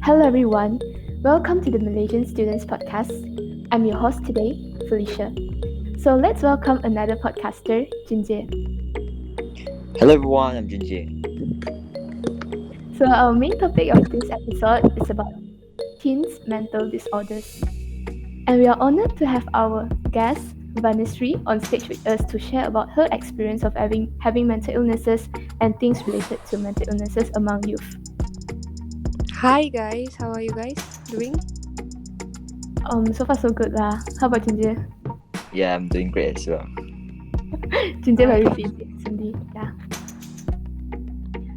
Hello everyone, welcome to the Malaysian Students Podcast. I'm your host today, Felicia. So let's welcome another podcaster, Jinjie. Hello everyone, I'm Junjie. So our main topic of this episode is about teens' mental disorders. And we are honored to have our guest, Vanisri, on stage with us to share about her experience of having mental illnesses and things related to mental illnesses among youth. Hi guys, how are you guys doing? So far so good lah. How about Jinjie? Yeah, I'm doing great as well. Jinjie Hi. very busy recently. Yeah.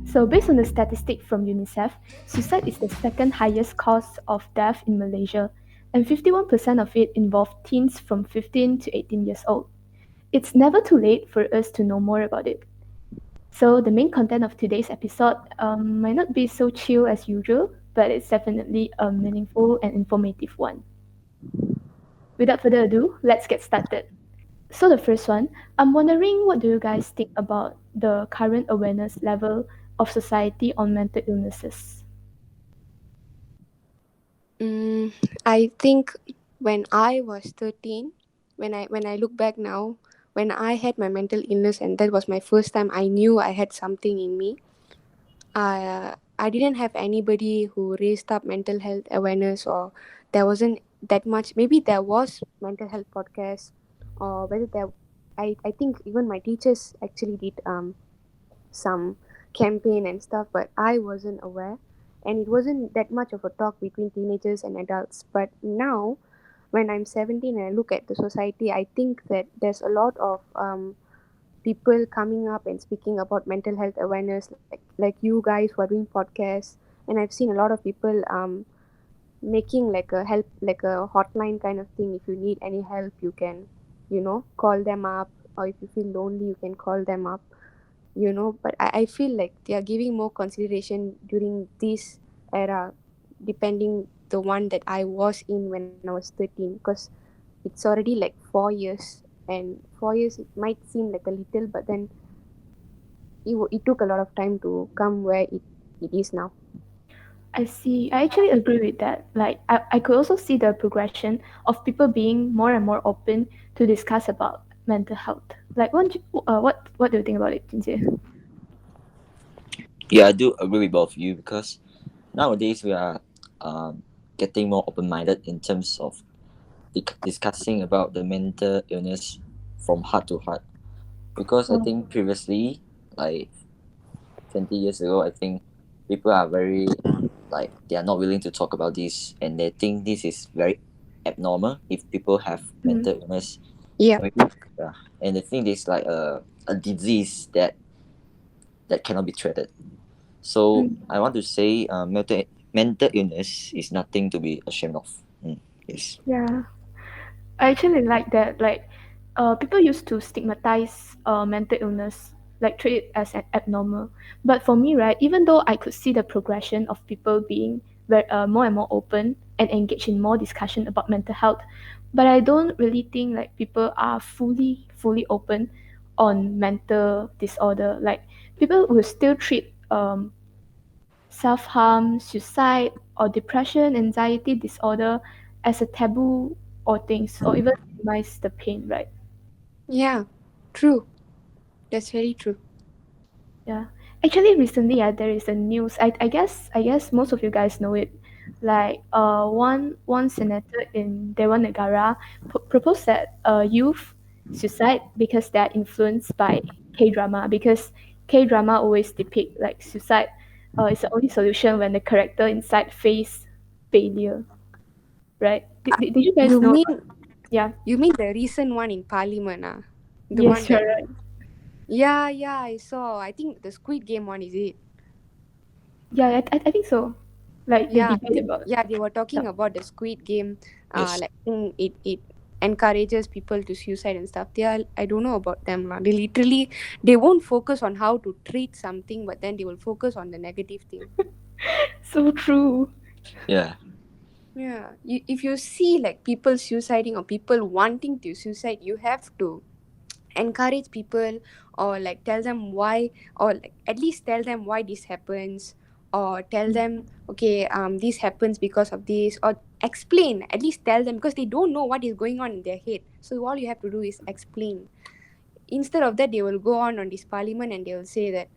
So, based on the statistic from UNICEF, suicide is the second highest cause of death in Malaysia, and 51% of it involved teens from 15 to 18 years old. It's never too late for us to know more about it. So, the main content of today's episode might not be so chill as usual, but it's definitely a meaningful and informative one. Without further ado, let's get started. So the first one, I'm wondering what do you guys think about the current awareness level of society on mental illnesses? I think when I was 13, when I look back now, when I had my mental illness and that was my first time I knew I had something in me. I didn't have anybody who raised up mental health awareness, or there wasn't that much. Maybe there was mental health podcasts, or whether there. I think even my teachers actually did some campaign and stuff, but I wasn't aware. And it wasn't that much of a talk between teenagers and adults. But now, when I'm 17 and I look at the society, I think that there's a lot of people coming up and speaking about mental health awareness, like you guys who are doing podcasts. And I've seen a lot of people making like a help, like a hotline kind of thing. If you need any help, you can, call them up, or if you feel lonely, you can call them up, but I feel like they are giving more consideration during this era, depending the one that I was in when I was 13, because it's already like 4 years, and 4 years it might seem like a little, but then it took a lot of time to come where it is now. I see. I actually agree with that. Like, I could also see the progression of people being more and more open to discuss about mental health. Like, what do you think about it, Jinjie? Yeah, I do agree with both of you because nowadays we are getting more open-minded in terms of discussing about the mental illness from heart to heart. Because I think previously, like 20 years ago, I think people are very like they are not willing to talk about this, and they think this is very abnormal if people have Mm. mental illness. Yeah. Maybe, yeah, and they think this like a disease that cannot be treated. So Mm. I want to say, mental illness is nothing to be ashamed of. Yes. Yeah. I actually like that. Like, people used to stigmatize mental illness, like treat it as an abnormal. But for me, right, even though I could see the progression of people being more and more open and engaged in more discussion about mental health, but I don't really think like people are fully open on mental disorder. Like, people will still treat self harm, suicide, or depression, anxiety disorder as a taboo or things, or even minimize the pain, right? Yeah, true. That's very true. Yeah. Actually, recently, there is a news. I guess most of you guys know it. Like, one senator in Dewan Negara proposed that youth suicide because they are influenced by K drama, because K drama always depict like suicide. Is the only solution when the character inside face failure, right? Did you guys You know? mean Yeah. you mean the recent one in Parliament, the one Yes, you're that. right. Yeah, I saw. I think the Squid Game one, is it? Yeah, I think so. Like they Yeah, debate about they were talking stuff. about the Squid Game. Yes. Like it encourages people to suicide and stuff. I don't know about them lah. They literally they won't focus on how to treat something, but then they will focus on the negative thing. So true. Yeah. Yeah, if you see like people suiciding or people wanting to suicide, you have to encourage people, or like tell them why, or like at least tell them why this happens, or tell them, okay, this happens because of this, or explain, at least tell them, because they don't know what is going on in their head. So all you have to do is explain. Instead of that, they will go on this parliament and they will say that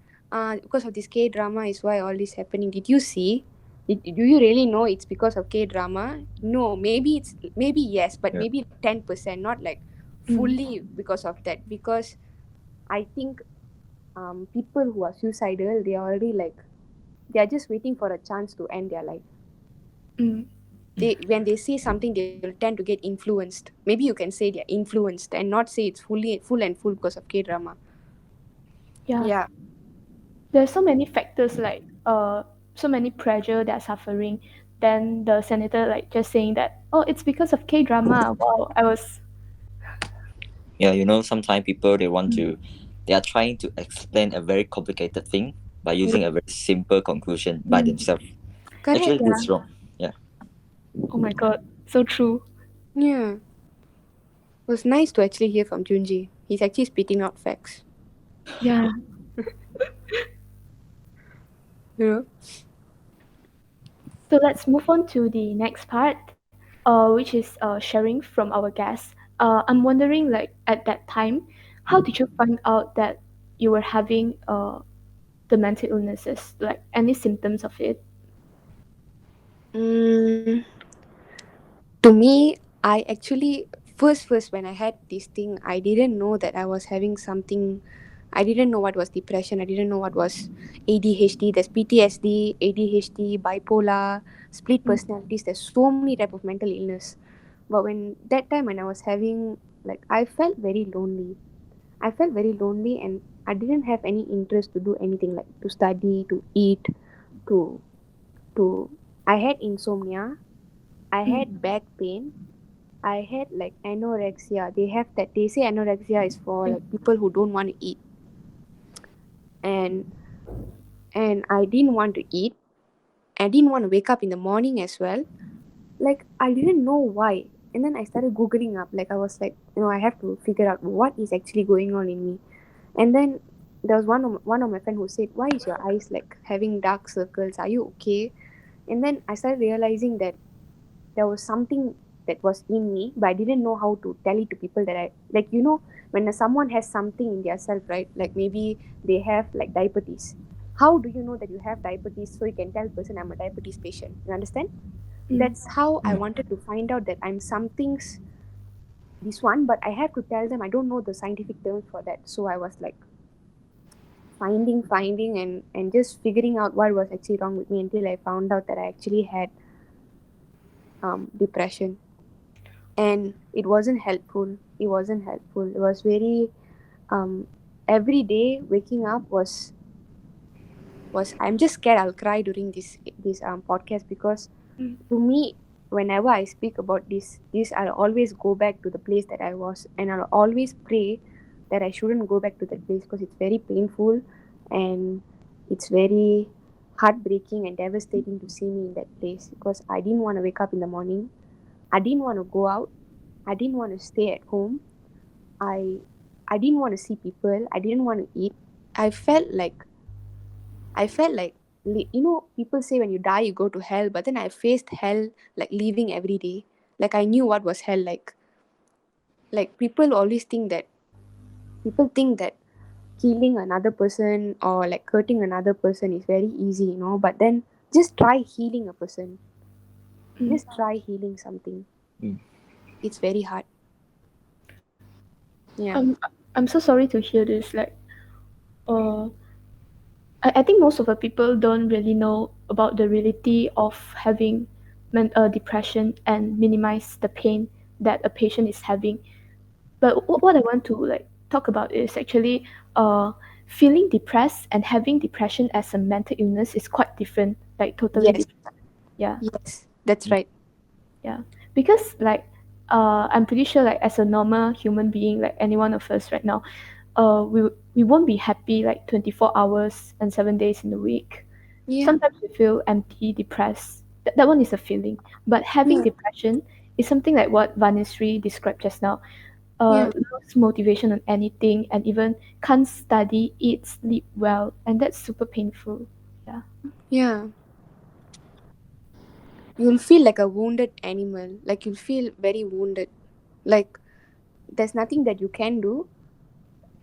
because of this K drama is why all this happening. Did you see? Do you really know it's because of K drama? No, maybe yes, but Yeah. maybe 10%, not like fully because of that. Because I think people who are suicidal, they are already like, they are just waiting for a chance to end their life. Mm. They, when they see something, they will tend to get influenced. Maybe you can say they're influenced and not say it's full because of K drama. Yeah. Yeah. There's so many factors like so many pressure they're suffering. Then the senator like just saying that, oh, it's because of K drama. Wow, I was Yeah, sometimes people they are trying to explain a very complicated thing by using a very simple conclusion by themselves. Actually, Correct. yeah. this is wrong. Yeah. Oh my god, so true. Yeah. It was nice to actually hear from Junji. He's actually spitting out facts. Yeah. You know? So let's move on to the next part, which is sharing from our guests. I'm wondering, like at that time, how did you find out that you were having the mental illnesses? Like any symptoms of it? Mm, to me, I actually first when I had this thing, I didn't know that I was having something. I didn't know what was depression. I didn't know what was ADHD. There's PTSD, ADHD, bipolar, split Mm. personalities. There's so many type of mental illness. But when that time when I was having, like, I felt very lonely. I felt very lonely, and I didn't have any interest to do anything, like to study, to eat, to to. I had insomnia. I had Mm. back pain. I had like anorexia. They have that. They say anorexia is for Yeah. like people who don't want to eat, and I didn't want to eat. I didn't want to wake up in the morning as well. Like, I didn't know why. And then I started googling up. Like, I was like, I have to figure out what is actually going on in me. And then there was one of my friend who said, "Why is your eyes like having dark circles? Are you okay?" And then I started realizing that there was something that was in me, but I didn't know how to tell it to people that I like. When someone has something in their self, right? Like maybe they have like diabetes. How do you know that you have diabetes so you can tell person I'm a diabetes patient? You understand? Mm. That's how I Mm. wanted to find out that I'm something's this one, but I have to tell them I don't know the scientific terms for that. So I was like finding and just figuring out what was actually wrong with me until I found out that I actually had depression. And it wasn't helpful. It was very um every day waking up was I'm just scared I'll cry during this podcast, because Mm. to me, whenever I speak about this I'll always go back to the place that I was, and I'll always pray that I shouldn't go back to that place, because it's very painful and it's very heartbreaking and devastating to see me in that place, because I didn't want to wake up in the morning. I didn't want to go out. I didn't want to stay at home. I I didn't want to see people. I didn't want to eat. I felt like I felt like people say when you die you go to hell, but then I faced hell like living every day. Like I knew what was hell like. Like people think that killing another person or like hurting another person is very easy, but then just try healing a person. Mm. Just try healing something. Mm. It's very hard. Yeah. Um, I'm so sorry to hear this. Like, uh, I think most of the people don't really know about the reality of having depression and minimize the pain that a patient is having. But what I want to like talk about is actually uh, feeling depressed and having depression as a mental illness is quite different, like totally Yes. different. Yeah, Yes. That's Mm. right. yeah. Because like I'm pretty sure like as a normal human being, like any one of us right now, we won't be happy like 24 hours and 7 days in a week. Yeah. Sometimes we feel empty, depressed. That one is a feeling. But having Yeah. depression is something like what Vanisri described just now. Yeah. Lose motivation on anything and even can't study, eat, sleep well, and that's super painful. Yeah. Yeah, you'll feel like a wounded animal. Like you'll feel very wounded. Like there's nothing that you can do,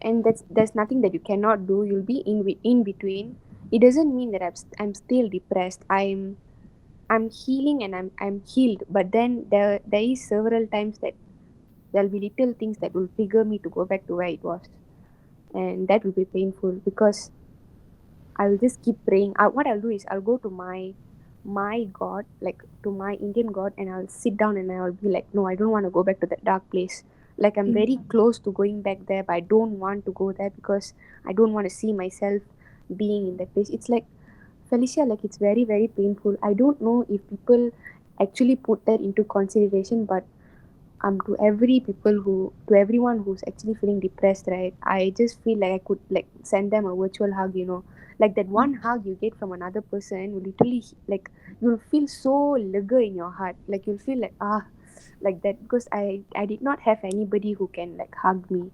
and there's nothing that you cannot do. You'll be in between. It doesn't mean that I'm still depressed. I'm healing and I'm healed. But then there is several times that there'll be little things that will trigger me to go back to where it was, and that will be painful because I will just keep praying. What I'll do is I'll go to my God, like to my Indian God, and I'll sit down and I'll be like, no, I don't want to go back to that dark place. Like I'm Mm. very close to going back there, but I don't want to go there because I don't want to see myself being in that place. It's like Felicia, like it's very very painful. I don't know if people actually put that into consideration, but to everyone who's actually feeling depressed, right, I just feel like I could like send them a virtual hug, like that one hug you get from another person will literally like you'll feel so lega in your heart, like you'll feel like like that because I did not have anybody who can like hug me.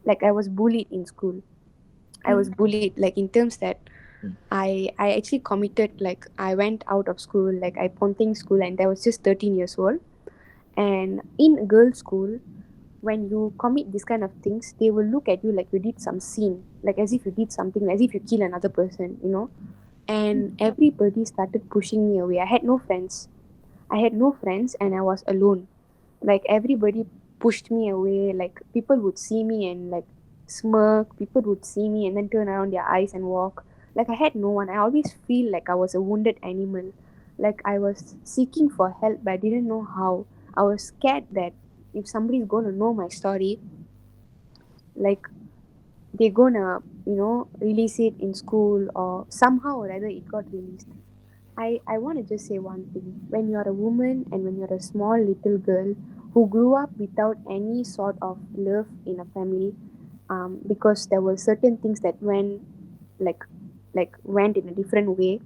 Like I was bullied in school. I was Mm. bullied like in terms that Mm. I actually committed, like I went out of school, like I ponting school, and I was just 13 years old. And in girls school, when you commit this kind of things, they will look at you like you did some sin, like as if you did something, as if you kill another person. And everybody started pushing me away. I had no friends and I was alone. Like everybody pushed me away. Like people would see me and like smirk. People would see me and then turn around their eyes and walk. Like I had no one. I always feel like I was a wounded animal. Like I was seeking for help but I didn't know how. I was scared that if somebody's gonna know my story, like they're gonna, release it in school or somehow or other it got released. I want to just say one thing. When you're a woman and when you're a small little girl who grew up without any sort of love in a family, because there were certain things that went like went in a different way,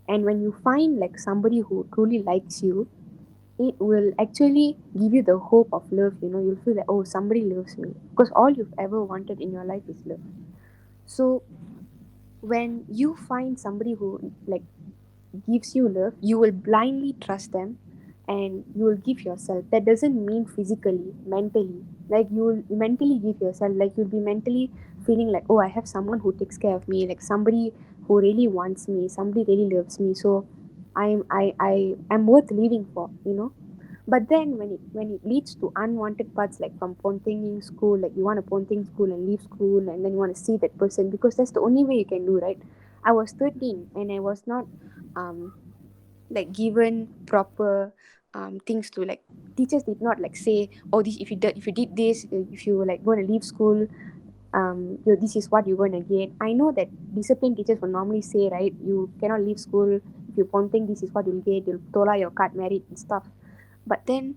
and when you find like somebody who truly likes you, it will actually give you the hope of love. You'll feel like, oh, somebody loves me, because all you've ever wanted in your life is love. So when you find somebody who like gives you love, you will blindly trust them and you will give yourself. That doesn't mean physically, mentally. Like you will mentally give yourself, like you'll be mentally feeling like, oh, I have someone who takes care of me, like somebody who really wants me, somebody really loves me. So I'm worth living for. But then when it leads to unwanted parts, like from ponting school, like you want to ponting school and leave school and then you want to see that person because that's the only way you can do, right? I was 13 and I was not um like given proper things to like. Teachers did not like say, oh, this if you did this, if you were like going to leave school, this is what you're going to get. I know that discipline teachers will normally say, right, you cannot leave school if you're ponting, this is what you'll get, you'll tola your card merit and stuff. But then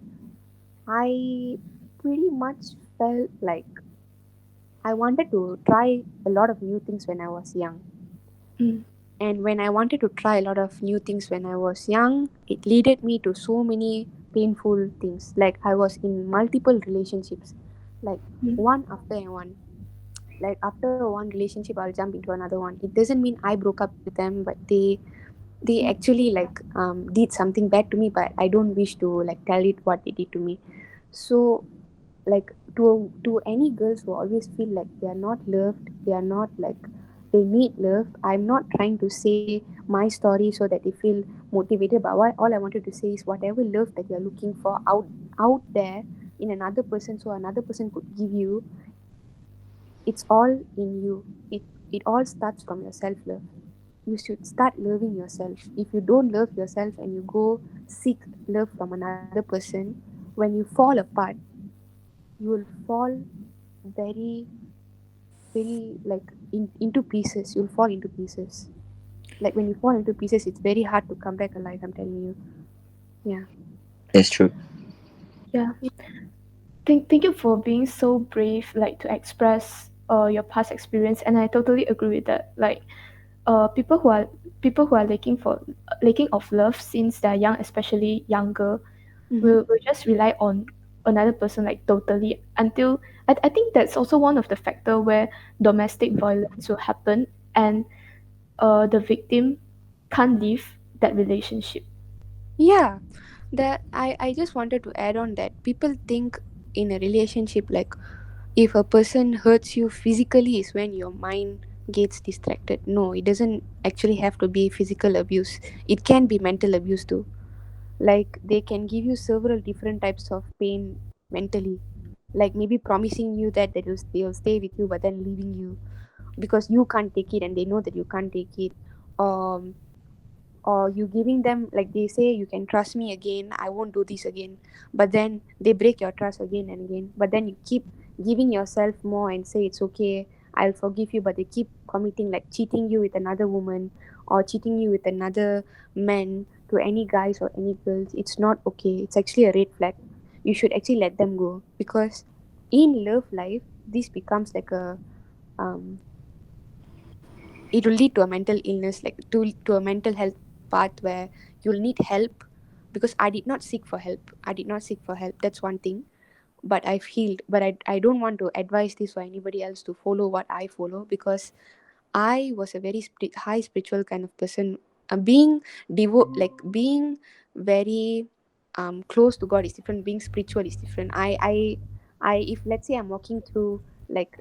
I pretty much felt like I wanted to try a lot of new things when I was young. Mm. And when I wanted to try a lot of new things when I was young, it leaded me to so many painful things. Like I was in multiple relationships, like Mm. one after one. Like after one relationship, I'll jump into another one. It doesn't mean I broke up with them, but they actually like did something bad to me. But I don't wish to like tell it what they did to me. So like to any girls who always feel like they are not loved, they are not like they need love, I'm not trying to say my story so that they feel motivated, but all I wanted to say is whatever love that you're looking for out there in another person, so another person could give you, it's all in you. It all starts from your self love. You should start loving yourself. If you don't love yourself and you go seek love from another person, when you fall apart, you will fall very very like into pieces. You'll fall into pieces. Like when you fall into pieces, it's very hard to come back alive, I'm telling you. Yeah. It's true. Yeah. Thank you for being so brave, like to express your past experience, and I totally agree with that. Like, people who are lacking of love since they're young, especially younger, Mm-hmm. will just rely on another person like totally until I think that's also one of the factor where domestic violence will happen, and the victim can't leave that relationship. Yeah, that I just wanted to add on that people think in a relationship like if a person hurts you physically is when your mind gets distracted. No, it doesn't actually have to be physical abuse. It can be mental abuse too. Like they can give you several different types of pain mentally. Like maybe promising you that they'll stay with you but then leaving you because you can't take it and they know that you can't take it. Um or you giving them like they say you can trust me again, I won't do this again, but then they break your trust again and again, but then you keep giving yourself more and say it's okay, I'll forgive you, but they keep committing like cheating you with another woman or cheating you with another man to any guys or any girls. It's not okay, it's actually a red flag. You should actually let them go because in love life this becomes like a um it will lead to a mental illness, like to a mental health path where you'll need help. Because I did not seek for help, that's one thing, but I've healed. But I don't want to advise this for anybody else to follow what I follow because I was a very high spiritual kind of person. Being like being very close to God is different. Being spiritual is different. If let's say I'm walking through like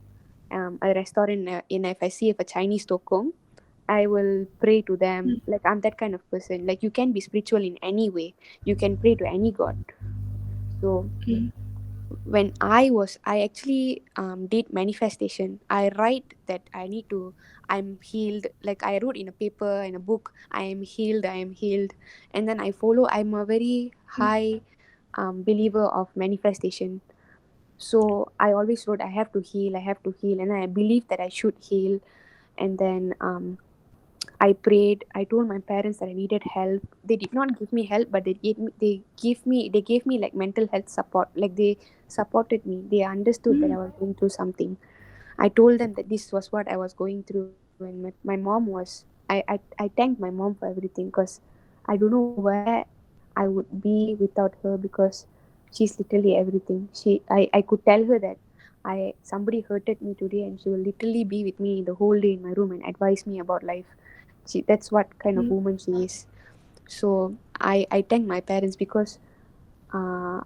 a restaurant in if I see if a Chinese tokong, I will pray to them. Like I'm that kind of person. Like you can be spiritual in any way. You can pray to any god. So Mm, when I actually did manifestation. I write that I'm healed. Like I wrote in a paper in a book, I am healed, and then I follow. I'm a very mm, high believer of manifestation. So I always wrote, I have to heal, and I believe that I should heal. And then I prayed. I told my parents that I needed help. They did not give me help, but they gave me like mental health support. Like they supported me. They understood that I mm, was going through something. I told them that this was what I was going through, and my mom was. I thanked my mom for everything because I don't know where I would be without her because she's literally everything. I could tell her that I somebody hurted me today, and she will literally be with me the whole day in my room and advise me about life. That's what kind of mm, woman she is. So I thank my parents because uh,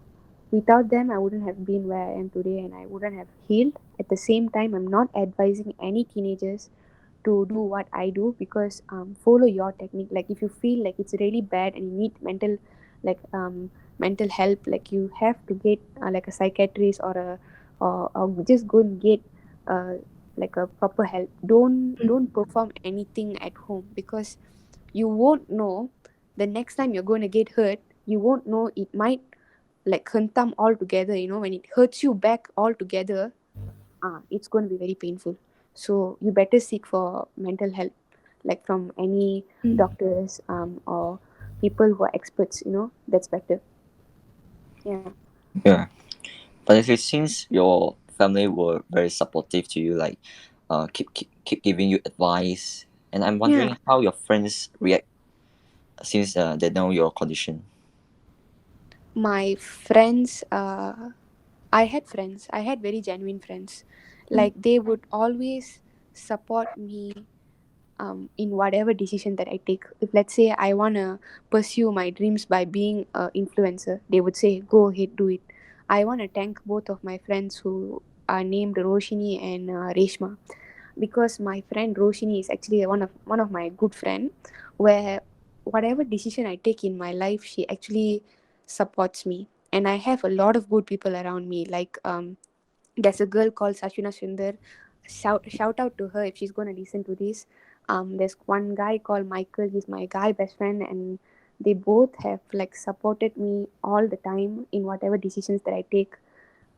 without them I wouldn't have been where I am today and I wouldn't have healed. At the same time, I'm not advising any teenagers to do what I do because follow your technique. Like if you feel like it's really bad and you need like mental help, like you have to get like a psychiatrist or just go and get uh, like a proper help. mm, Don't perform anything at home because you won't know the next time you're going to get hurt. You won't know, it might like hentam all together, when it hurts you back all together, it's going to be very painful. So you better seek for mental help, like from any mm, doctors or people who are experts. That's better. Yeah. Yeah. But if it seems your family were very supportive to you, like keep giving you advice, and I'm Yeah. wondering how your friends react since they know your condition. My friends, I had very genuine friends. mm, Like they would always support me in whatever decision that I take. If let's say I wanna pursue my dreams by being an influencer, they would say, "Go ahead, do it." I wanna thank both of my friends who are named Roshini and Reshma, because my friend Roshini is actually one of my good friend, where whatever decision I take in my life, she actually supports me, and I have a lot of good people around me. Like there's a girl called Sashuna Sundar. Shout out to her if she's gonna listen to this. There's one guy called Michael. He's my guy best friend, and they both have like supported me all the time in whatever decisions that I take.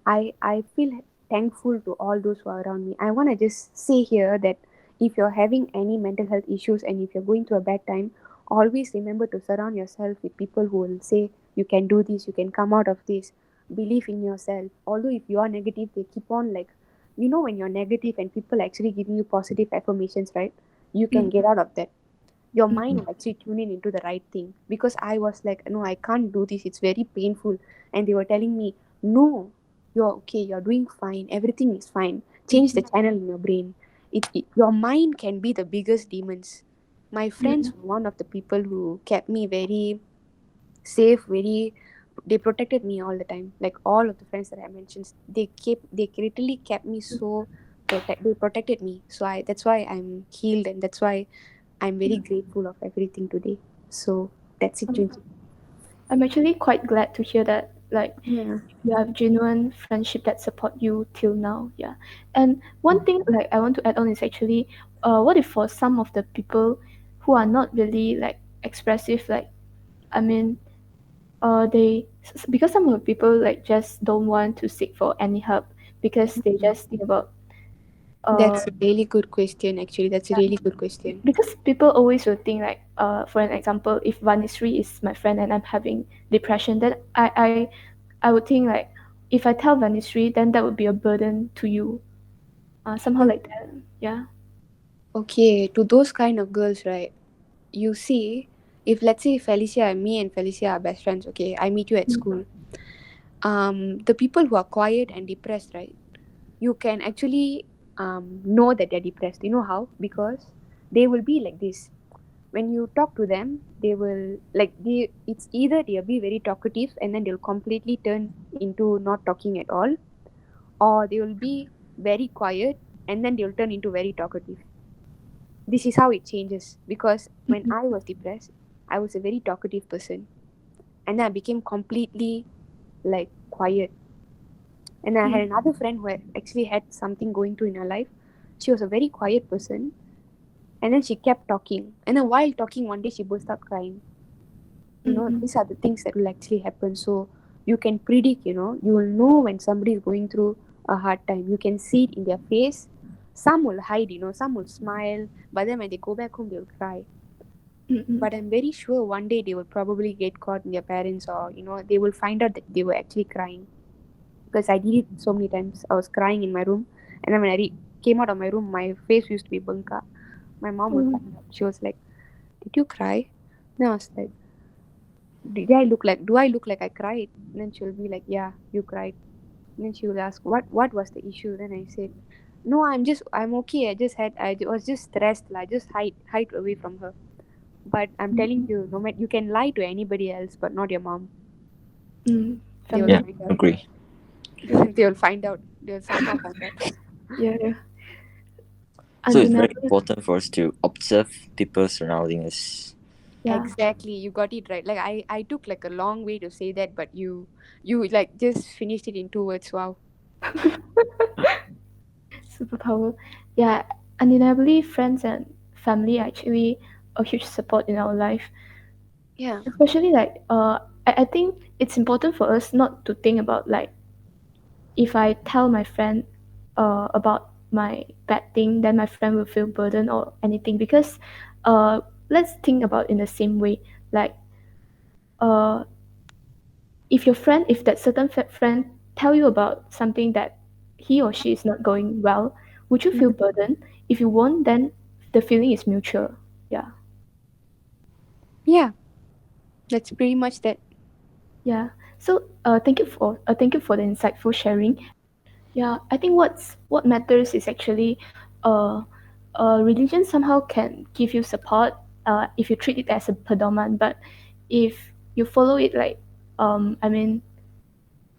I feel thankful to all those who are around me. I want to just say here that if you're having any mental health issues and if you're going through a bad time, always remember to surround yourself with people who will say you can do this, you can come out of this. Believe in yourself. Although if you are negative, they keep on like, when you're negative and people actually giving you positive affirmations, right? You can mm, get out of that. Your mm, mind will actually tune in into the right thing, because I was like, no, I can't do this, it's very painful. And they were telling me, no, you're okay, you're doing fine, everything is fine. Change the mm, channel in your brain. Your mind can be the biggest demons. My friends were one of the people who kept me very safe, they protected me all the time. Like all of the friends that I mentioned, they literally kept me so they protected me. So I that's why I'm healed, and that's why I'm very grateful of everything today. So that's it, Junji. I'm actually quite glad to hear that. Like Yeah. you have genuine friendship that support you till now. Yeah. And one thing like I want to add on is actually, what if for some of the people who are not really like expressive, like I mean, because some of the people like just don't want to seek for any help because they just think about uh That's a really good question, actually. That's a really good question. because people always will think like for an example, if Vanisri is my friend and I'm having depression, then I would think like if I tell Vanisri, then that would be a burden to you, somehow like that. Yeah. Okay, to those kind of girls, right? You see, if let's say Felicia, me and Felicia are best friends, okay, I meet you at Mm, school. The people who are quiet and depressed, right? You can actually know that they're depressed. You know how? Because they will be like this. When you talk to them, they will like it's either they'll be very talkative and then they'll completely turn into not talking at all, or they will be very quiet and then they'll turn into very talkative. This is how it changes, because when mm, I was depressed, I was a very talkative person, and then I became completely like quiet. And I had mm, another friend who had actually had something going through in her life. She was a very quiet person, and then she kept talking, and then while talking one day she burst out crying. mm, These are the things that will actually happen. So you can predict, you will know when somebody is going through a hard time. You can see it in their face. Some will hide, some will smile, but then when they go back home they'll cry. mm, mm, But I'm very sure one day they will probably get caught in their parents, or they will find out that they were actually crying. Because I did it so many times. I was crying in my room, and then when I came out of my room, my face used to be bunka. My mom would mm, find out. She was like, "Did you cry?" Then I was like, Do I look like I cried?" And then she'll be like, "Yeah, you cried." And then she will ask, "What was the issue?" Then I said, "No, I'm okay. I was just stressed. I just hide away from her." But I'm telling you, no matter, you can lie to anybody else, but not your mom. mm. They will Yeah, Family. find out. agree. They will find out. They will somehow find out. Yeah, yeah. So it's very Undeniably. important for us to observe people surrounding us. Yeah. Exactly, you got it right. Like I took like a long way to say that, but you like just finished it in 2 words. Wow. Superpower. Yeah. Undeniably, friends and family are actually a huge support in our life. Yeah. Especially like I think it's important for us not to think about like if I tell my friend about my bad thing, then my friend will feel burdened or anything. Because uh, let's think about in the same way. Like uh, if that certain friend tell you about something that he or she is not going well, would you feel Mhm. burdened? If you won't, then the feeling is mutual. Yeah, Yeah, that's pretty much that. yeah. So thank you for the insightful sharing. Yeah, I think what matters is actually, uh, religion somehow can give you support, if you treat it as a predominant, but if you follow it like, I mean,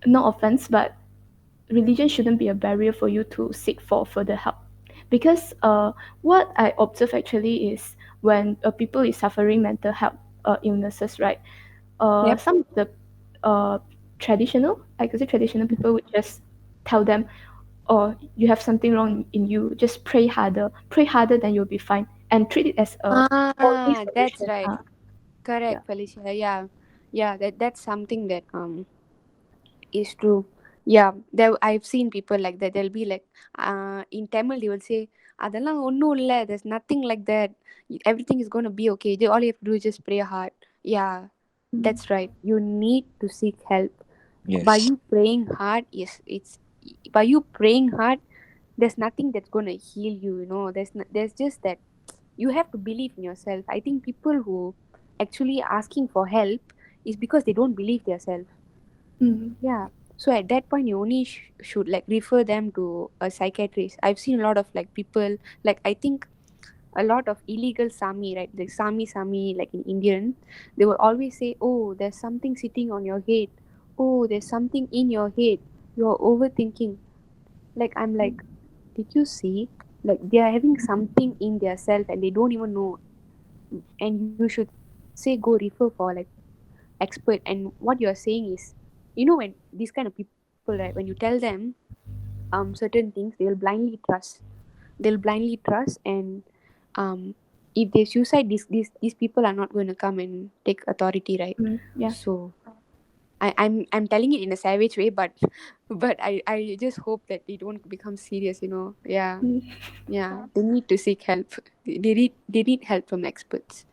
no offense, but religion shouldn't be a barrier for you to seek for further help, because what I observe actually is when people is suffering mental health illnesses, right? Yep. Some of the uh, I could say traditional people would just tell them, "Oh, you have something wrong in you. Just pray harder, then you'll be fine," and treat it as a only That's solution. right. Yeah. Correct, Felicia. Yeah. Yeah, that's something that is true. Yeah, there I've seen people like that. They'll be like, in Tamil they will say, "Adallam ஒண்ணும் இல்ல, there's nothing like that. Everything is gonna be okay. All you have to do is just pray hard." Yeah, Mm, that's right. You need to seek help. By Yes. you praying hard, yes, it's by you praying hard, there's nothing that's gonna heal you, there's just that you have to believe in yourself. I think people who actually asking for help is because they don't believe themselves. mm, Yeah. So at that point, you only should like refer them to a psychiatrist. I've seen a lot of like people, like I think a lot of illegal Sami, right? The Sami, like in Indian, they will always say, "Oh, there's something sitting on your head. Oh, there's something in your head. You're overthinking." Like I'm like, did you see? Like they are having something in their self and they don't even know. And you should say go refer for like expert. And what you are saying is, when these kind of people, right, when you tell them certain things, they'll blindly trust, and um if they suicide, these people are not going to come and take authority, right? Yeah. So I'm telling it in a savage way, but but I just hope that they don't become serious, yeah. Mm. Yeah, they need to seek help. They need help from experts.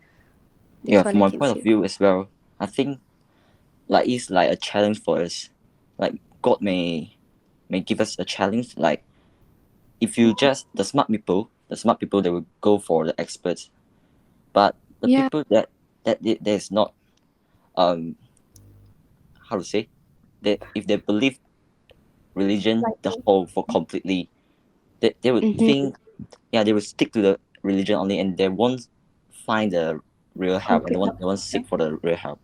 Yeah, That's all from I my can point of say. view as well, I think like it's like a challenge for us. Like God may give us a challenge. Like if you just the smart people they will go for the experts. But the Yeah. people that there's not um how to say that if they believe religion the Like, whole for completely, they would Mm-hmm. think, yeah, they would stick to the religion only and they won't find the real help and concrete help. they won't Yeah. seek for the real help.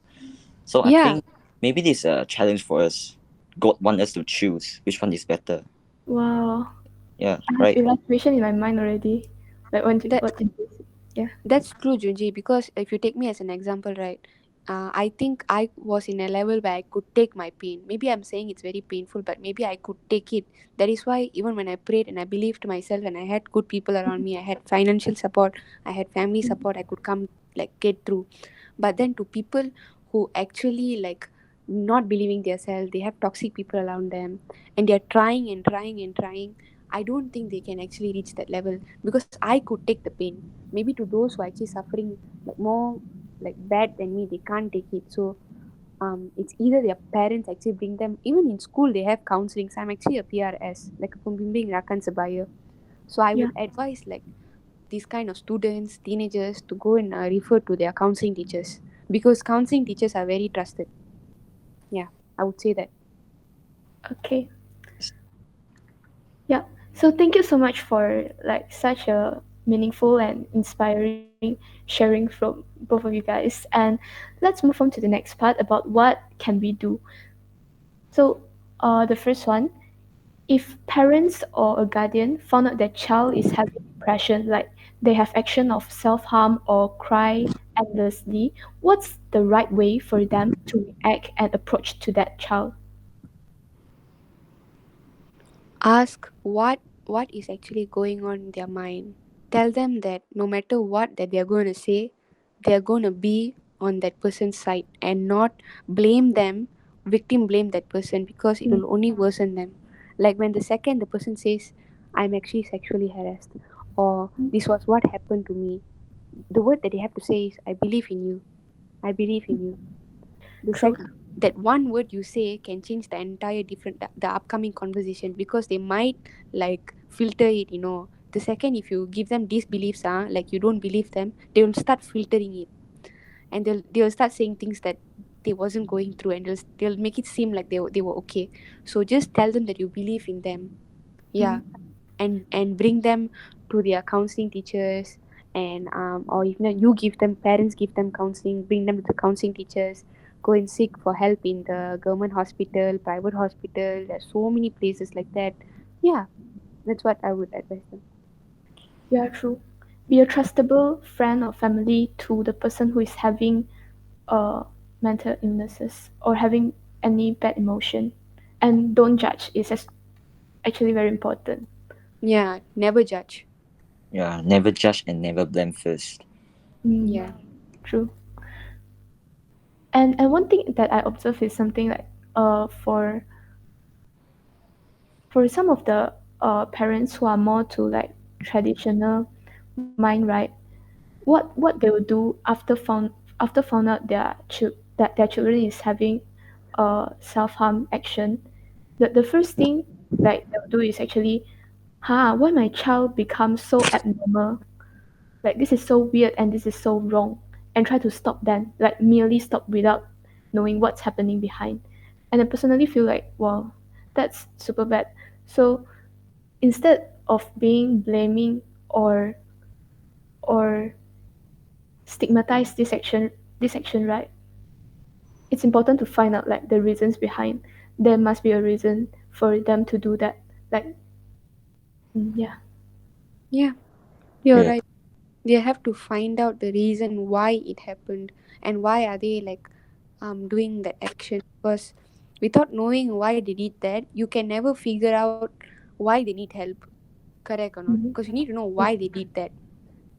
So I Yeah. think maybe this is a challenge for us. God want us to choose which one is better. Wow. Yeah, I have right. illustration in my mind already. Like That what you said. Yeah. That's true, Junji, because if you take me as an example, right, I think I was in a level where I could take my pain. Maybe I'm saying it's very painful, but maybe I could take it. That is why even when I prayed and I believed myself and I had good people around me, I had financial support, I had family support, I could come, like, get through. But then to people who actually, like, not believing themselves, they have toxic people around them, and they're trying and trying and trying. I don't think they can actually reach that level, because I could take the pain. Maybe to those who are actually suffering, like, more like bad than me, they can't take it. So it's either their parents actually bring them. Even in school they have counseling. So I'm actually a PRS, like a Pembimbing Rakan Sebaya. So I Yeah. would advise, like, these kind of students, teenagers, to go and refer to their counseling teachers, because counseling teachers are very trusted. Yeah, I would say that. Okay. Yeah. So thank you so much for like such a meaningful and inspiring sharing from both of you guys. And let's move on to the next part about what can we do. So the first one, if parents or a guardian found out their child is having depression, like they have action of self-harm or cry endlessly, what's the right way for them to react and approach to that child? Ask what is actually going on in their mind. Tell them that no matter what that they're going to say, they're going to be on that person's side, and not blame them, victim blame that person, because it Mm, will only worsen them. Like when the second the person says, "I'm actually sexually harassed," or "This was what happened to me," the word that they have to say is, "I believe in you. I believe in you." the true. sec that one word you say can change the entire different the upcoming conversation, because they might, like, filter it. The second if you give them these beliefs, like, you don't believe them, they will start filtering it, and they'll start saying things that they wasn't going through, and they'll make it seem like they were okay. So just tell them that you believe in them. Yeah. Mm, And bring them to their counseling teachers, and or if not, you give them, parents give them counseling, bring them to the counseling teachers. Go and seek for help in the government hospital, private hospital. There's so many places like that. Yeah, that's what I would advise them. yeah, true. Be a trustable friend or family to the person who is having uh, mental illnesses or having any bad emotion. And don't judge. Actually very important. Yeah, never judge. Yeah, never judge and never blame first. Mm, Yeah. true. And one thing that I observe is something like for some of the parents who are more to like traditional mind, right? What they will do after found out that their children is having self harm action, the first thing like they'll do is actually, why my child becomes so abnormal, like this is so weird and this is so wrong, and try to stop them, like merely stop without knowing what's happening behind. And I personally feel like, wow, that's super bad. So instead of being blaming or or stigmatize this action, right? It's important to find out like the reasons behind. There must be a reason for them to do that. Like, yeah. Yeah, you're Yeah. right. They have to find out the reason why it happened and why are they like doing that action. Because without knowing why they did that, you can never figure out why they need help. Correct or not? Mhm. Because you need to know Yeah. why they did that.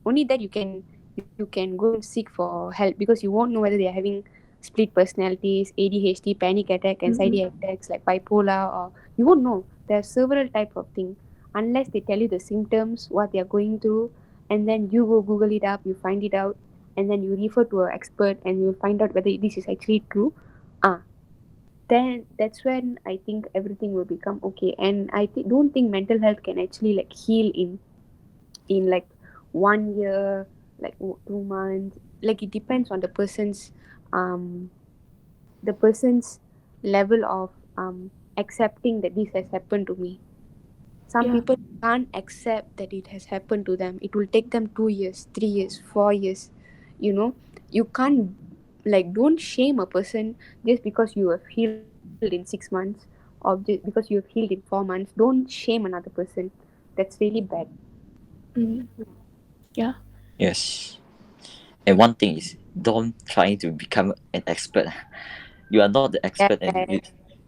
Only that you can go and seek for help, because you won't know whether they are having split personalities, ADHD, panic attack, anxiety Mhm. attacks like bipolar, or you won't know. There are several type of things unless they tell you the symptoms, what they are going through, and then you go Google it up, you find it out, and then you refer to an expert and you'll find out whether this is actually true. Ah, then that's when I think everything will become okay. And don't think mental health can actually like heal in like 1 year, like 2 months. Like it depends on um the person's level of accepting that this has happened to me. Some Yeah. people can't accept that it has happened to them. It will take them 2 years, 3 years, 4 years. You know, you can't, like, don't shame a person just because you have healed in 6 months, or just because you have healed in 4 months. Don't shame another person. That's really bad. Mm. Yeah. Yes. And one thing is, don't try to become an expert. You are not the expert, and Yeah.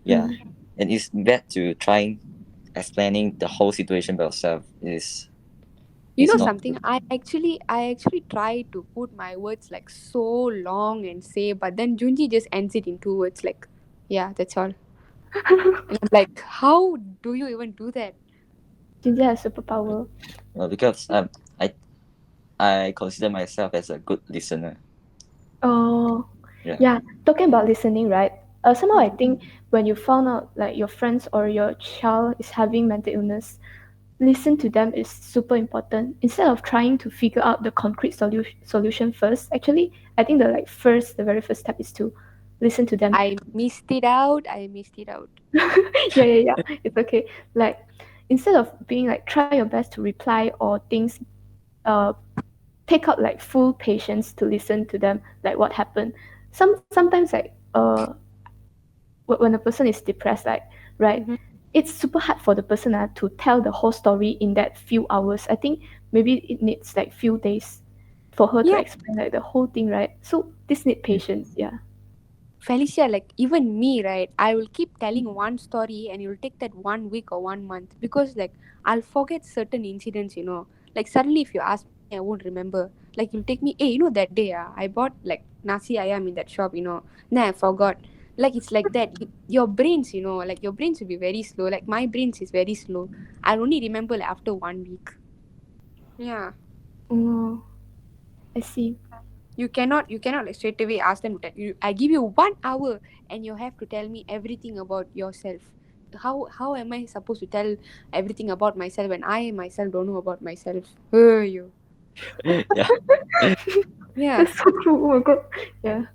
yeah, Mm. and it's bad to try explaining the whole situation by yourself. You It's know not something? good. I actually try to put my words like so long and say, but then Junji just ends it in 2 words, like, yeah, that's all. And I'm like, how do you even do that? Ginger has superpower. Because I I consider myself as a good listener. Oh, Yeah. yeah. Talking about listening, right? Somehow I Mm. think when you found out like your friends or your child is having mental illness, listen to them is super important. Instead of trying to figure out the concrete solution first, actually, I think the very first step is to listen to them. I missed it out. I missed it out. Yeah. It's okay. Like instead of being like try your best to reply or things, uh, take out like full patience to listen to them, like what happened. Sometimes like when a person is depressed, like right, Mm-hmm. it's super hard for the person to tell the whole story in that few hours. I think maybe it needs like few days for her to Yeah, explain like the whole thing, right? So this need patience. Yeah. Felicia, like even me, right? I will keep telling one story and it will take that 1 week or 1 month, because like I'll forget certain incidents. Like suddenly if you ask me, I won't remember. Like you'll take me, hey, that day I bought like nasi ayam in that shop. Then I forgot. Like it's like that. Your brains, like your brains will be very slow. Like my brains is very slow. I'll only remember like after 1 week. Yeah. Oh, I see. You cannot like straight away ask them to tell you. I give you 1 hour and you have to tell me everything about yourself. How am I supposed to tell everything about myself when I myself don't know about myself? Oh, you. Yeah. Yeah. That's so true. Oh my god. Yeah.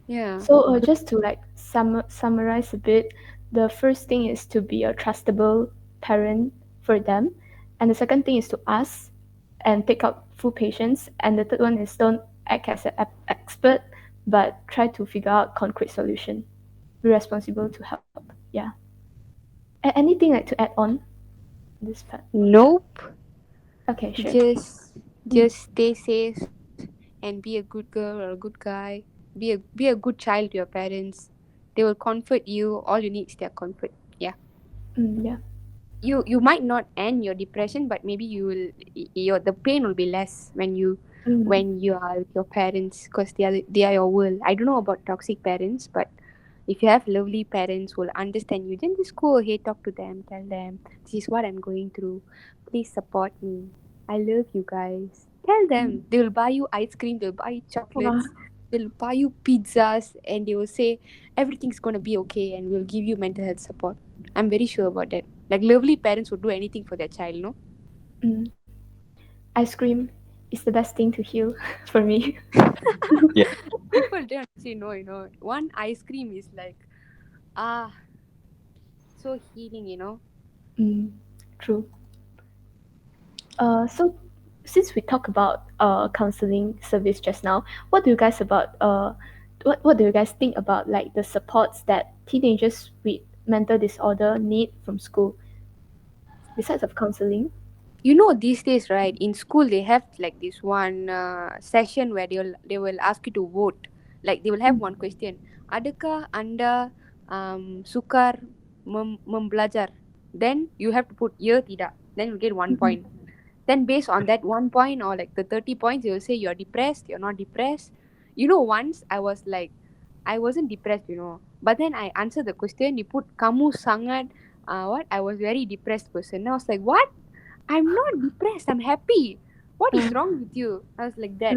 Yeah. So just to like summarize a bit, the first thing is to be a trustable parent for them, and the second thing is to ask and take out full patience, and the third one is don't act as an expert, but try to figure out concrete solution. Be responsible to help. Yeah. Anything like to add on this part? Nope. Okay, sure. Just Mm. just stay safe and be a good girl or a good guy. Be a good child to your parents. They will comfort you. All you need is their comfort. Yeah. Yeah. You might not end your depression, but maybe you will, your the pain will be less Mm. when you are with your parents, because they are your world. I don't know about toxic parents, but if you have lovely parents who will understand you, then just go ahead, talk to them, tell them this is what I'm going through, please support me, I love you guys. Tell them. They will buy you ice cream, they'll buy you Wow. chocolates, they'll buy you pizzas, and they will say everything's gonna be okay and we'll give you mental health support. I'm very sure about that. Like lovely parents would do anything for their child, no? Mm. Ice cream is the best thing to heal for me. Yeah. People don't actually know. One ice cream is like, so healing. Mm. True. So since we talk about counseling service just now, what do you guys think about like the supports that teenagers with mental disorder need from school besides of counseling? You know, these days, right, in school they have like this one session where they will ask you to vote. Like they will have one question. Adakah anda sukar membelajar? Then you have to put ya tidak. Then you get 1 point. Then based on that 1 point or like the 30 points, they will say you're depressed, you're not depressed. You know, once I was like, I wasn't depressed, you know. But then I answered the question. You put kamu sangat what? I was very depressed person. I was like, what? I'm not depressed. I'm happy. What is wrong with you? I was like that.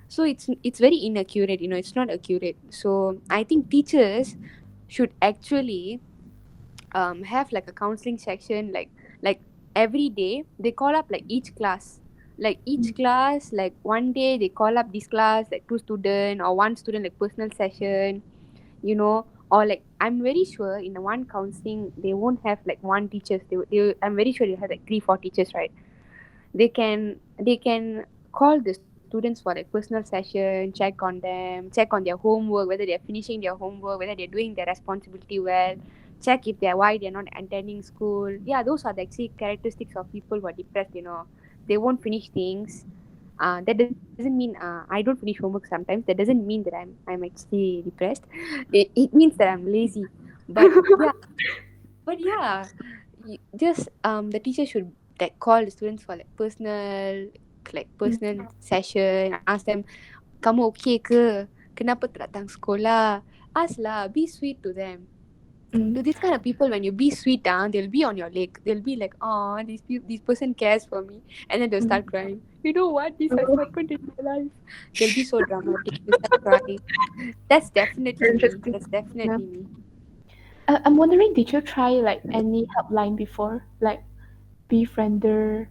So it's very inaccurate. You know, it's not accurate. So I think teachers should actually have like a counseling section, like every day they call up like each class, like each class, like one day they call up this class like two student or one student like personal session, you know. Or like I'm very sure in the one counseling they won't have like one teachers, I'm very sure they have like 3 4 teachers, right? They can call the students for like personal session, check on them, check on their homework, whether they're finishing their homework, whether they're doing their responsibility well, check if they're why they're not attending school. Yeah, those are the actually characteristics of people who are depressed, you know. They won't finish things. That doesn't mean I don't finish homework sometimes. That doesn't mean that I'm actually depressed. It means that I'm lazy. But yeah, just the teacher should like call the students for like personal session, ask them, kamu okay ke? Kenapa tak datang sekolah? Ask lah, be sweet to them. To these kind of people, when you be sweet, they'll be on your leg. They'll be like, oh, this person cares for me. And then they'll start crying. You know what? This has happened in my life. They'll be so dramatic. They'll start crying. That's definitely me. Interesting. That's definitely me. I'm wondering, did you try like any helpline before, like Befriender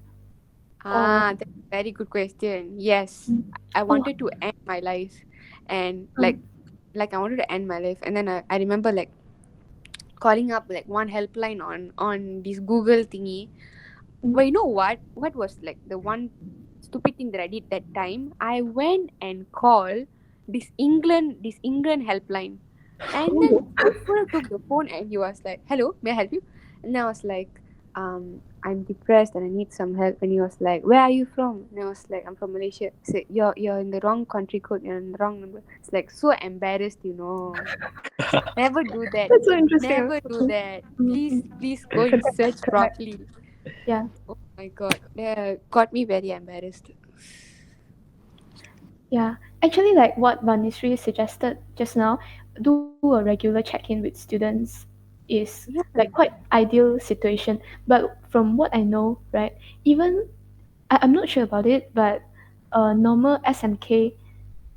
or? That's a very good question. Yes, I Oh, wanted to end my life, and like I wanted to end my life, and then I remember like calling up like one helpline on this Google thingy. But you know what? What was like the one stupid thing that I did that time? I went and called this England helpline, and then the fellow took the phone and he was like, "Hello, may I help you?" And I was like, I'm depressed and I need some help." And he was like, "Where are you from?" And I was like, "I'm from Malaysia." He said, "You're in the wrong country code. You're in the wrong number." It's like so embarrassed, you know. Never do that. that's so interesting. Never do that. Please go and search Correct. properly. Yeah. Oh my god, got me very embarrassed. Yeah, actually, like what Vanisri suggested just now, do a regular check-in with students is Yeah. like quite ideal situation. But from what I know, right, even I'm not sure about it, but normal SMK,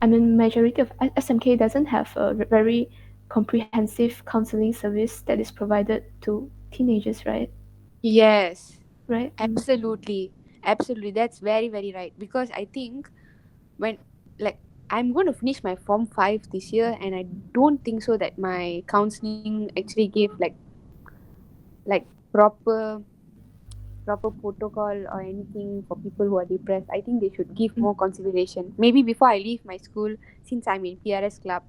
I mean, majority of SMK doesn't have a very comprehensive counseling service that is provided to teenagers, right? Yes, Right? absolutely. That's very very right. Because I think when like I'm going to finish my Form 5 this year, and I don't think so that my counseling actually gave like proper protocol or anything for people who are depressed. I think they should give more consideration. Maybe before I leave my school, since I'm in PRS club,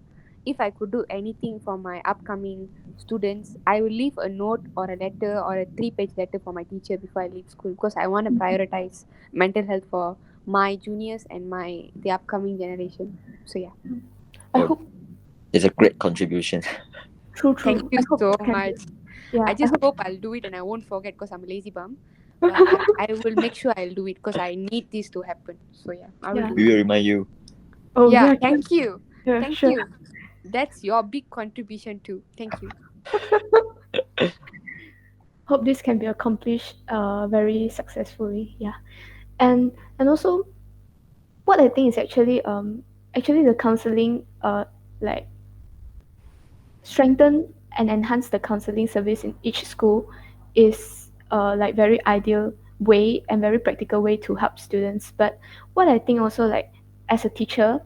if I could do anything for my upcoming students, I will leave a note or a letter or a 3-page letter for my teacher before I leave school, because I want to prioritize mental health for my juniors and the upcoming generation. So yeah. I Yeah. hope It's a great contribution. true. Thank you I hope so you can much. yeah, I just hope I'll do it and I won't forget because I'm a lazy bum. But I will make sure I'll do it because I need this to happen. So yeah, I will Yeah. do We it. will remind you. Oh Yeah, yeah, thank you. yeah, Thank sure. you. That's your big contribution too. Thank you. Hope this can be accomplished very successfully. Yeah. And also what I think is actually the counseling like strengthen and enhance the counseling service in each school is like very ideal way and very practical way to help students. But what I think also, like as a teacher,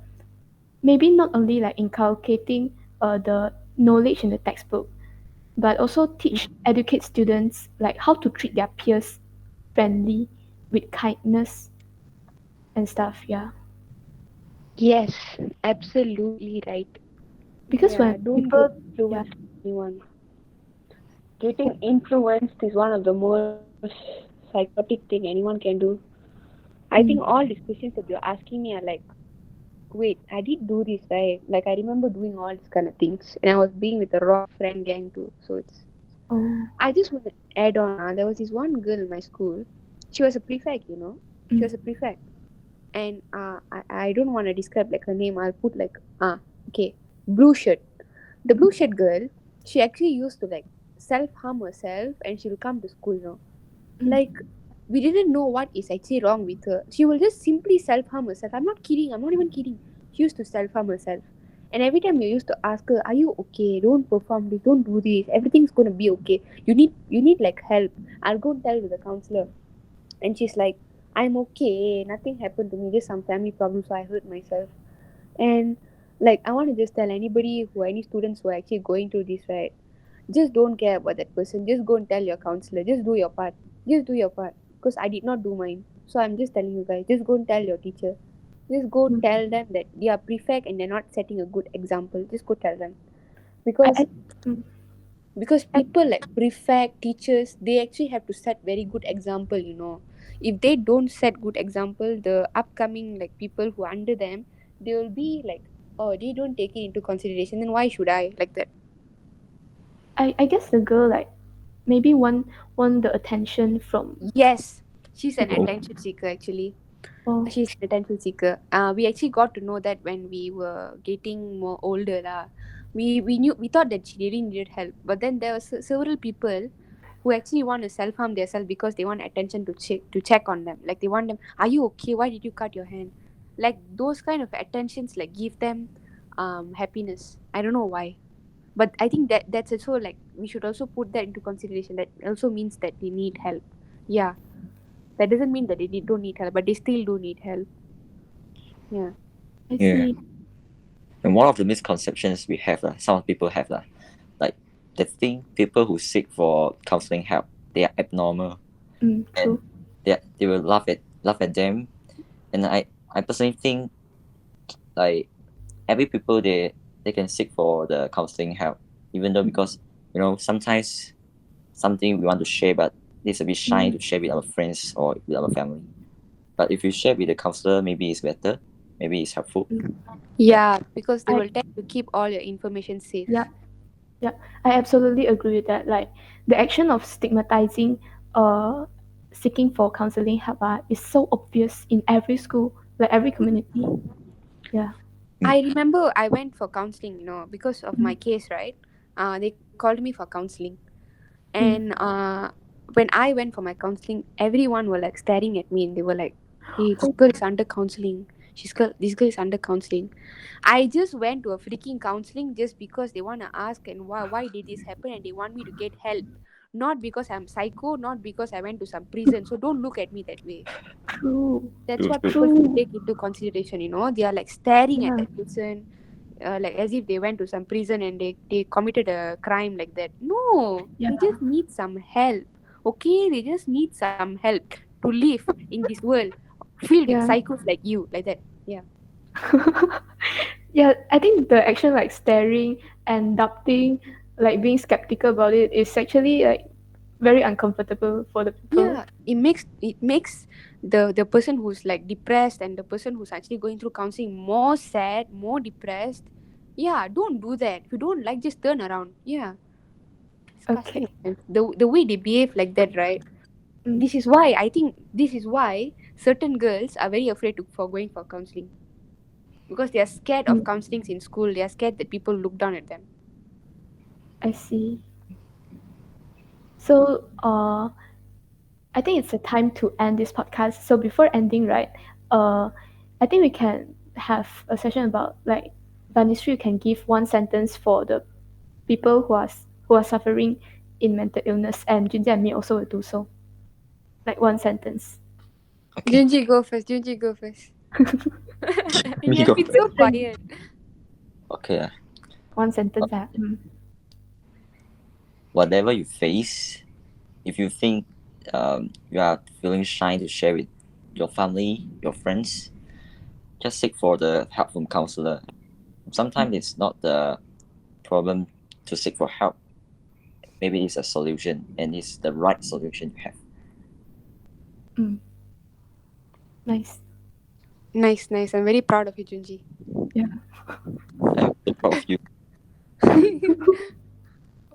maybe not only like inculcating the knowledge in the textbook, but also teach educate students like how to treat their peers friendly, with kindness and stuff. Yeah, Yes, absolutely right. because Yeah, when don't get people, yeah, influenced by anyone. Getting influenced is one of the most psychotic thing anyone can do. I think all mm, these questions that you're asking me are like, wait, I did do this, right? Like I remember doing all these kind of things, and I was being with the wrong friend gang too. So it's. oh, I just want to add on. There was this one girl in my school. She was a prefect, you know. She mm, was a prefect, and I don't want to describe like her name. I'll put like okay, blue shirt. The blue shirt girl, she actually used to like self harm herself, and she will come to school, you know. Like mm, we didn't know what is actually wrong with her. She will just simply self harm herself. I'm not kidding. I'm not even kidding. She used to self harm herself. And every time you used to ask her, "Are you okay? Don't perform this. Don't do this. Everything's gonna be okay. You need like help. I'll go and tell the counselor." And she's like, "I'm okay. Nothing happened to me. Just some family problems. So I hurt myself." And like I want to just tell anybody who any students who are actually going through this, right? Just don't care about that person. Just go and tell your counselor. Just do your part. Just do your part. Because I did not do mine. So I'm just telling you guys. Just go and tell your teacher. Just go mm. tell them that they are prefect and they're not setting a good example. Just go tell them. I, Because mm, because I, people like prefect teachers, they actually have to set very good example. You know, if they don't set good example, the upcoming like people who are under them, they will be like, oh, they don't take it into consideration. Then why should I like that? I guess the girl like maybe want the attention from Yes, she's an people. Oh, attention seeker actually. Oh, She's an attention seeker. We actually got to know that when we were getting more older lah. We thought that she really needed help, but then there were several people who actually want to self harm themselves because they want attention to check on them. Like they want them, are you okay? Why did you cut your hand? Like those kind of attentions like give them happiness. I don't know why, but I think that's also like we should also put that into consideration. That also means that they need help. Yeah, that doesn't mean that they don't need help, but they still do need help. Yeah. I yeah. see. And one of the misconceptions we have, some people have, like they think people who seek for counseling help, they are abnormal, and True. they will laugh at them. And I personally think like every people they can seek for the counseling help, even though because sometimes something we want to share, but it's a bit shy to Mm, share with our friends or with our family. But if you share with the counselor, maybe it's better, maybe it's helpful. mm. Yeah. Yeah, because they I will tend to keep all your information yeah, safe. yeah. I absolutely agree with that. Like the action of stigmatizing uh seeking for counseling help is so obvious in every school, like every community. Yeah. I remember I went for counseling, because of my Mm, case, right? They called me for counseling. And mm, when I went for my counseling, everyone were like staring at me and they were like, hey, this girl is under counseling. This girl is under counseling. I just went to a freaking counseling just because they want to ask and why did this happen and they want me to get help. Not because I'm psycho, not because I went to some prison. So don't look at me that way. true. That's True, what true. people should True. take into consideration. They are like staring at Yeah. that person, like as if they went to some prison and they committed a crime like that. No, Yeah. they just need some help. Okay, they just need some help to live in this world filled with Yeah. psychos like you, like that. Yeah. Yeah, I think the action like staring and doubting, like being skeptical about it is actually like very uncomfortable for the people. Yeah, it makes the person who's like depressed and the person who's actually going through counseling more sad, more depressed. Yeah, don't do that. If you don't like, just turn around. Yeah, disgusting. Okay. Man. The way they behave like that, right? Mm, This is why certain girls are very afraid for going for counseling because they are scared of mm, counselings in school. They are scared that people look down at them. I see. So, I think it's a time to end this podcast. So before ending, right, uh, I think we can have a session about like Vanishri, you can give one sentence for the people who are suffering in mental illness, and Junji and me also will do so. Like one sentence. Okay. Junji, go first. Junji, go first. He Me has go been first. so quiet. Okay. One sentence. Whatever you face, if you think you are feeling shy to share with your family, your friends, just seek for the help from counselor. Sometimes it's not the problem to seek for help. Maybe it's a solution, and it's the right solution you have. Mm. Nice. Nice, nice. I'm very proud of you, Junji. Yeah. I'm very proud of you.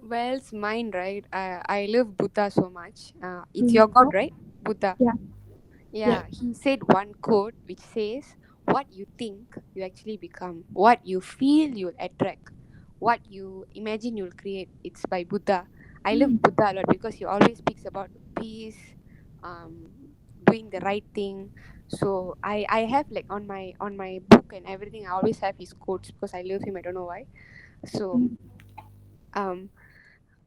Well, it's mine, right? I love Buddha so much. It's Mm. your God, right? Buddha. Yeah. Yeah, he said one quote which says, "What you think, you actually become. What you feel, you'll attract. What you imagine, you'll create." It's by Buddha. I love Mm. Buddha a lot because he always speaks about peace, doing the right thing. So I have like on my book and everything. I always have his quotes because I love him. I don't know why. So Mm. um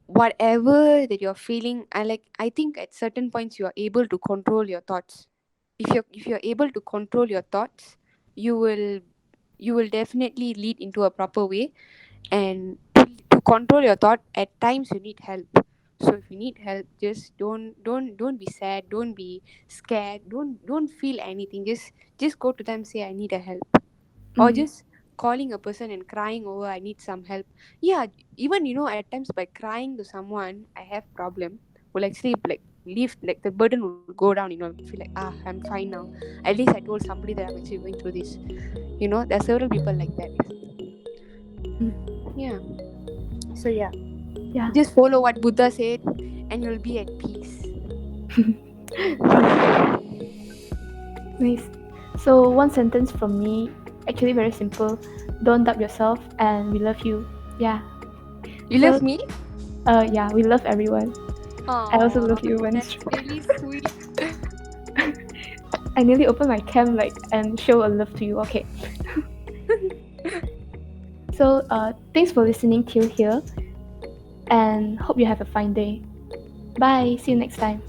whatever that you're feeling, I think at certain points you are able to control your thoughts. If you're able to control your thoughts, you will you will definitely lead into a proper way. And to control your thought, at times you need help. So if you need help, just don't be sad, don't be scared, don't feel anything. Just go to them, say I need a help. Or Mm. just calling a person and crying over I need some help. Yeah, even at times by crying to someone I have problem will actually like lift, like the burden will go down. Feel like, I'm fine now. At least I told somebody that I'm actually going through this. There are several people like that. Yeah. So yeah, Yeah. just follow what Buddha said and you'll be at peace. Nice. So one sentence from me, actually very simple. Don't doubt yourself, and we love you. Yeah. You So love me? yeah, we love everyone. I also Oh, love you, that's Wenstrong. really sweet. I nearly opened my cam and show a love to you. Okay. So thanks for listening till here, and hope you have a fine day. Bye. See you next time.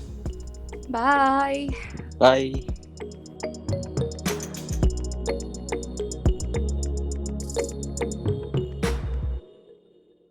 Bye. Bye.